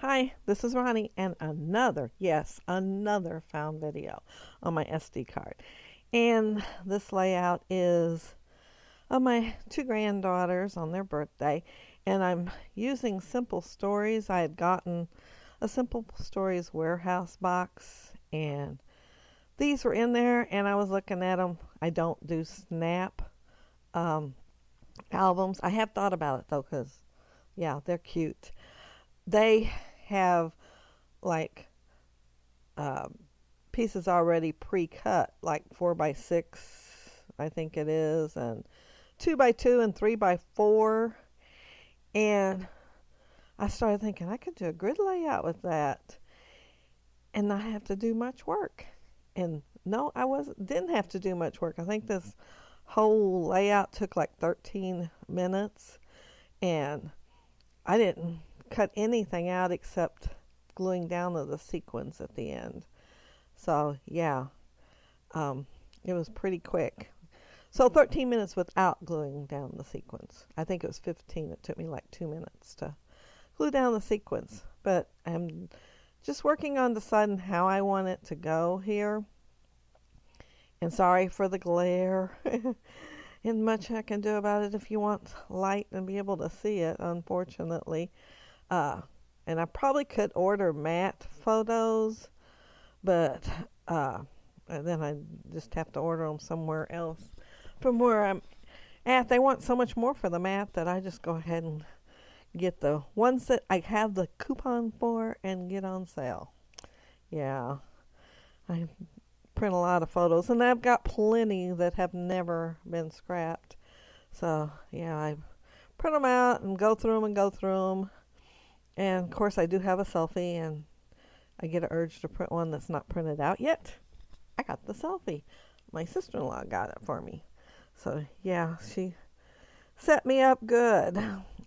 Hi, this is Ronnie, and another found video on my SD card. And this layout is of my two granddaughters on their birthday, and I'm using Simple Stories. I had gotten a Simple Stories warehouse box, and these were in there, and I was looking at them. I don't do Snap um, albums. I have thought about it though, because, yeah, they're cute. They have like uh, pieces already pre-cut, like 4x6, I think it is, and 2x2 and 3x4. And I started thinking I could do a grid layout with that and not have to do much work. And no, I didn't have to do much work. I think this whole layout took like 13 minutes, and I didn't cut anything out except gluing down to the sequins at the end. So yeah, um, it was pretty quick. So 13 minutes without gluing down the sequins. I think it was 15. It took me like 2 minutes to glue down the sequins. But I'm just working on deciding how I want it to go here. And sorry for the glare. Ain't much I can do about it if you want light and be able to see it, unfortunately. Uh, and I probably could order matte photos, but uh, and then I just have to order them somewhere else from where I'm at. They want so much more for the matte that I just go ahead and get the ones that I have the coupon for and get on sale. Yeah, I print a lot of photos, and I've got plenty that have never been scrapped. So yeah, I print them out and go through them and go through them. And of course, I do have a selfie, and I get an urge to print one that's not printed out yet. I got the selfie. My sister-in-law got it for me. So yeah, she set me up good.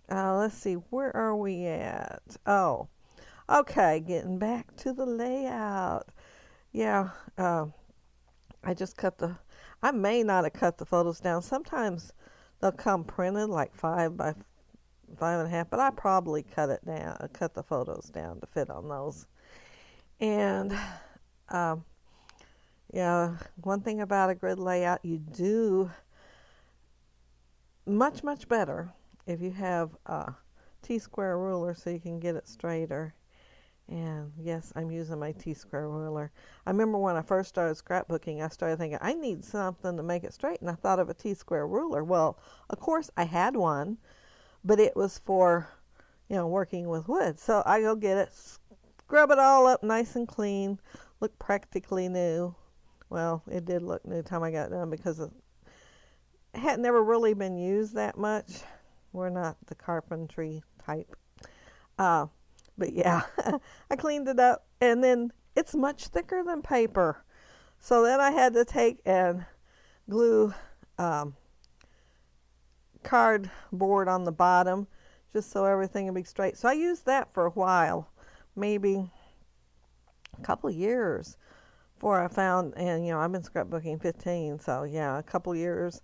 Let's see, where are we at? Oh, okay, getting back to the layout. Yeah, I just cut the. I may not have cut the photos down. Sometimes they'll come printed like 5x5.5, but I probably cut it down, cut the photos down to fit on those. And um, yeah, one thing about a grid layout, you do much better if you have a T-square ruler so you can get it straighter. And yes, I'm using my T-square ruler. I remember when I first started scrapbooking, I started thinking, I need something to make it straight, and I thought of a T-square ruler. Well, of course, I had one, but it was for, working with wood. So I go get it, scrub it all up nice and clean, look practically new. Well, it did look new the time I got it done because it had never really been used that much. We're not the carpentry type. Uh, but yeah, I cleaned it up, and then it's much thicker than paper. So then I had to take and glue um, cardboard on the bottom just so everything would be straight. So I used that for a while, maybe a couple of years before I found, and I've been scrapbooking 15, so yeah, a couple of years.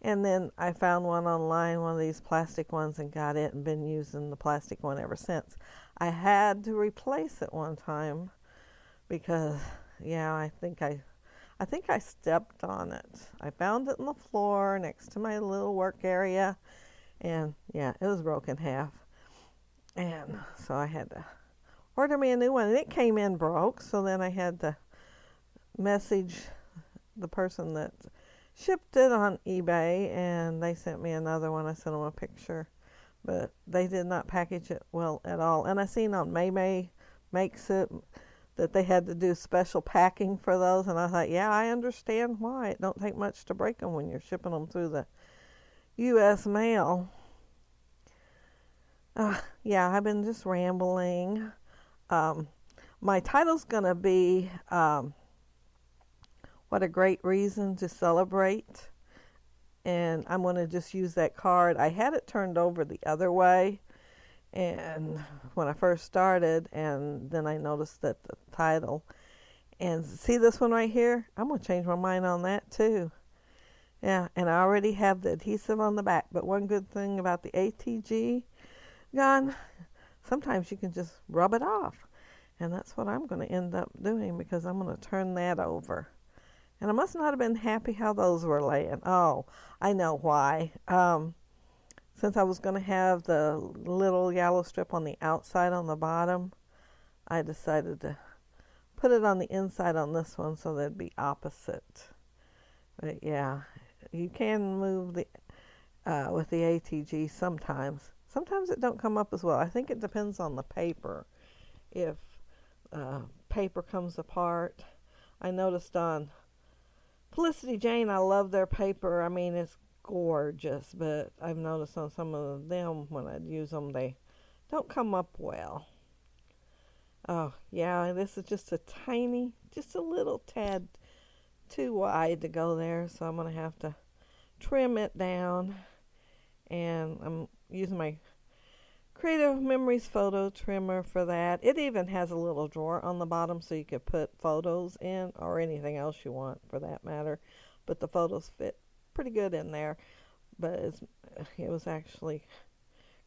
And then I found one online, one of these plastic ones, and got it and been using the plastic one ever since. I had to replace it one time because, yeah, I think I stepped on it. I found it on the floor next to my little work area, and yeah, it was broken in half. And so I had to order me a new one, and it came in broke. So then I had to message the person that shipped it on eBay, and they sent me another one. I sent them a picture, but they did not package it well at all. And I seen on May Makes It that they had to do special packing for those, and I thought, yeah, I understand why. It don't take much to break them when you're shipping them through the U.S. mail. Yeah, I've been just rambling. Um, my title's gonna be "What a Great Reason to Celebrate," and I'm gonna just use that card. I had it turned over the other way, and when I first started, and then I noticed that the title, and see this one right here, I'm going to change my mind on that too. Yeah, and I already have the adhesive on the back, but one good thing about the ATG gun, sometimes you can just rub it off. And that's what I'm going to end up doing because I'm going to turn that over. And I must not have been happy how those were laying. Oh, I know why. Since I was going to have the little yellow strip on the outside on the bottom, I decided to put it on the inside on this one so they'd be opposite. But yeah, you can move the with the ATG sometimes. Sometimes it don't come up as well. I think it depends on the paper. If paper comes apart, I noticed on Felicity Jane, I love their paper. I mean, it's gorgeous, but I've noticed on some of them when I use them, they don't come up well. Oh, yeah, this is just just a little tad too wide to go there, so I'm going to have to trim it down. And I'm using my Creative Memories photo trimmer for that. It even has a little drawer on the bottom so you could put photos in or anything else you want for that matter. But the photos fit pretty good in there. But it was actually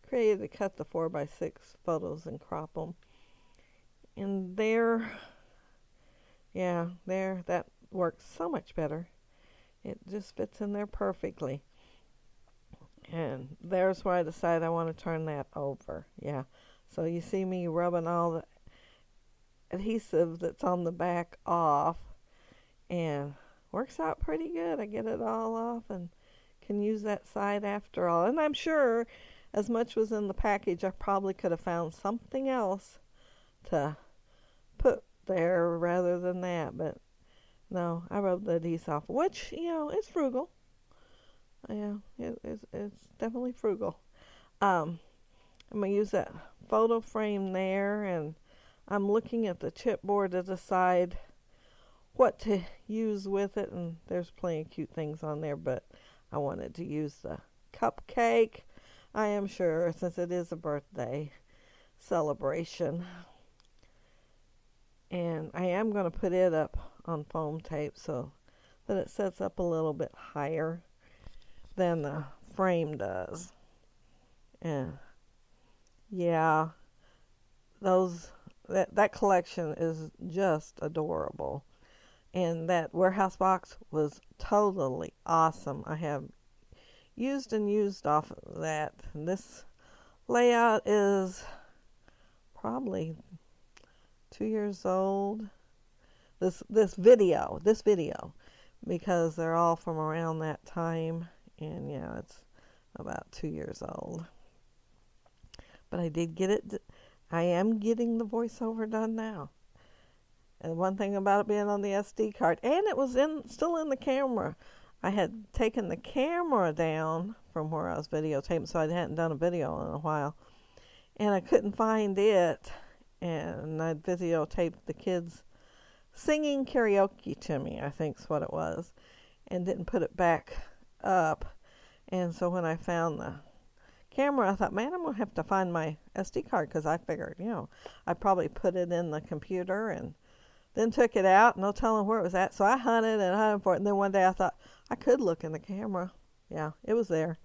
created to cut the 4x6 photos and crop them. And that works so much better. It just fits in there perfectly. And there's where I decided I want to turn that over. Yeah. So you see me rubbing all the adhesive that's on the back off. And works out pretty good. I get it all off and can use that side after all. And I'm sure as much was in the package, I probably could have found something else to put there rather than that. But no, I rubbed the adhesive off, which, is frugal. Yeah, it's definitely frugal. I'm going to use that photo frame there, and I'm looking at the chipboard to decide what to use with it, and there's plenty of cute things on there, but I wanted to use the cupcake, I am sure, since it is a birthday celebration. And I am going to put it up on foam tape so that it sets up a little bit higher than the frame does. And yeah, that collection is just adorable. And that warehouse box was totally awesome. I have used off of that. And this layout is probably 2 years old. This video, because they're all from around that time. And yeah, it's about 2 years old. But I did get it. I am getting the voiceover done now. And one thing about it being on the SD card, and it was still in the camera. I had taken the camera down from where I was videotaping, so I hadn't done a video in a while. And I couldn't find it. And I videotaped the kids singing karaoke to me, I think's what it was. And didn't put it back up. And so when I found the camera, I thought, man, I'm going to have to find my SD card, because I figured, I probably put it in the computer and then took it out, no telling where it was at. So I hunted for it. And then one day I thought, I could look in the camera. Yeah, it was there.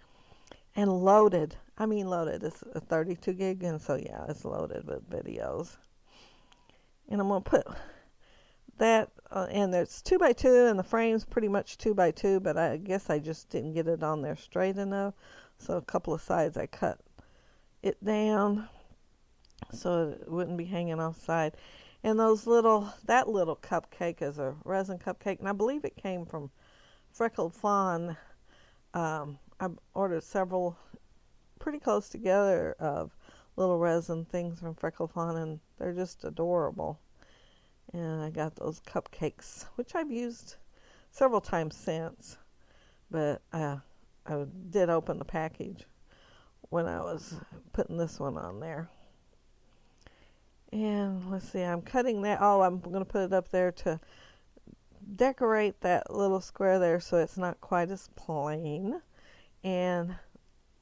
And loaded. I mean loaded. It's a 32 gig, and so yeah, it's loaded with videos. And I'm going to put that, and there's 2x2, and the frame's pretty much 2x2, but I guess I just didn't get it on there straight enough. So a couple of sides I cut it down so it wouldn't be hanging off side. And that little cupcake is a resin cupcake, and I believe it came from Freckled Fawn. I ordered several pretty close together of little resin things from Freckled Fawn, and they're just adorable. And I got those cupcakes, which I've used several times since, but I did open the package when I was putting this one on there. And let's see, I'm cutting that. Oh, I'm going to put it up there to decorate that little square there so it's not quite as plain. And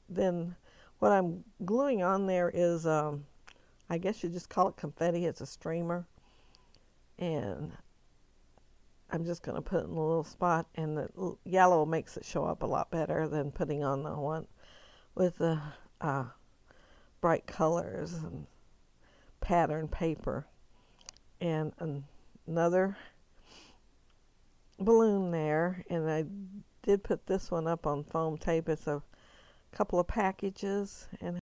then what I'm gluing on there is, I guess you just call it confetti. It's a streamer. And I'm just going to put it in a little spot. And the yellow makes it show up a lot better than putting on the one with the bright colors. And pattern paper. And another balloon there, and I did put this one up on foam tape. It's a couple of packages, and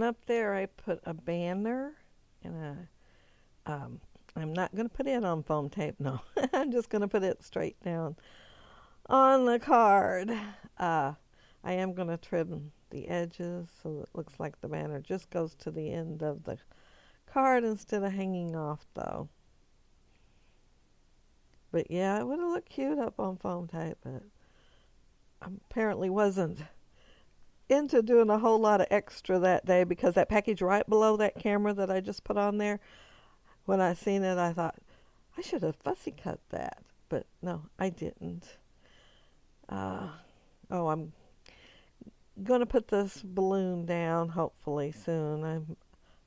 up there I put a banner, and I'm not going to put it on foam tape, no. I'm just going to put it straight down on the card. I am going to trim the edges so it looks like the banner just goes to the end of the card instead of hanging off, though. But yeah, it would have looked cute up on foam tape, but I apparently wasn't into doing a whole lot of extra that day, because that package right below that camera that I just put on there, when I seen it, I thought, I should have fussy cut that. But no, I didn't. I'm going to put this balloon down hopefully soon.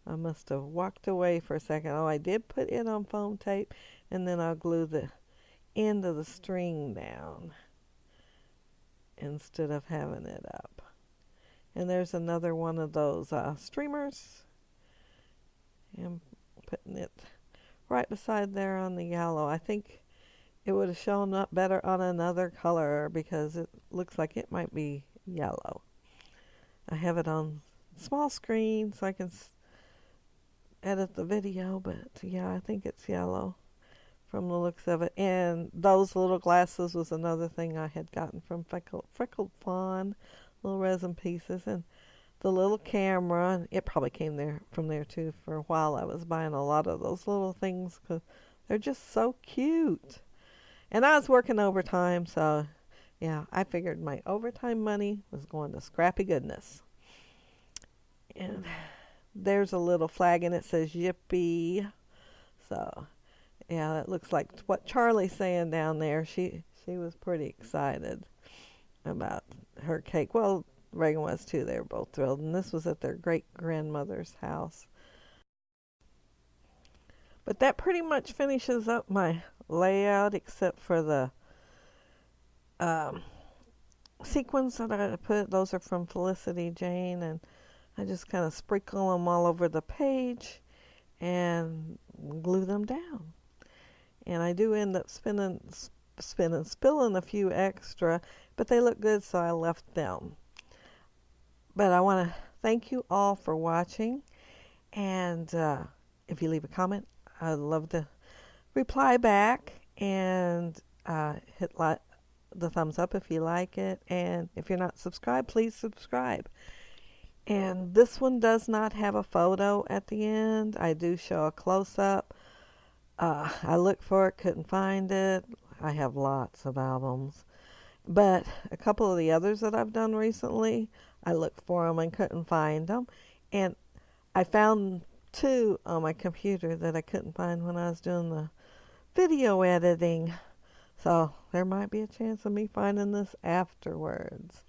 I must have walked away for a second. Oh, I did put it on foam tape, and then I'll glue the end of the string down instead of having it up. And there's another one of those streamers. I'm putting it right beside there on the yellow. I think it would have shown up better on another color because it looks like it might be yellow. I have it on small screen so I can edit the video, but yeah, I think it's yellow from the looks of it. And those little glasses was another thing I had gotten from Freckled Fawn, little resin pieces, and the little camera. It probably came there from there too. For a while I was buying a lot of those little things because they're just so cute. And I was working overtime, so yeah, I figured my overtime money was going to scrappy goodness. And there's a little flag and it says Yippee. So yeah, that looks like what Charlie's saying down there. She was pretty excited about her cake. Well, Reagan was too. They were both thrilled. And this was at their great-grandmother's house. But that pretty much finishes up my layout, except for the sequins that I put. Those are from Felicity Jane, and I just kind of sprinkle them all over the page and glue them down. And I do end up spilling a few extra, but they look good, so I left them. But I want to thank you all for watching, and if you leave a comment, I'd love to reply back, and hit the thumbs up if you like it, and if you're not subscribed, please subscribe. And this one does not have a photo at the end. I do show a close-up. I looked for it, couldn't find it. I have lots of albums. But a couple of the others that I've done recently, I looked for them and couldn't find them. And I found two on my computer that I couldn't find when I was doing the video editing. So there might be a chance of me finding this afterwards.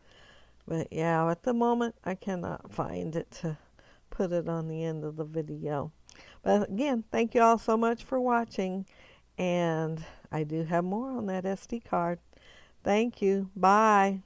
But yeah, at the moment, I cannot find it to put it on the end of the video. But again, thank you all so much for watching. And I do have more on that SD card. Thank you. Bye.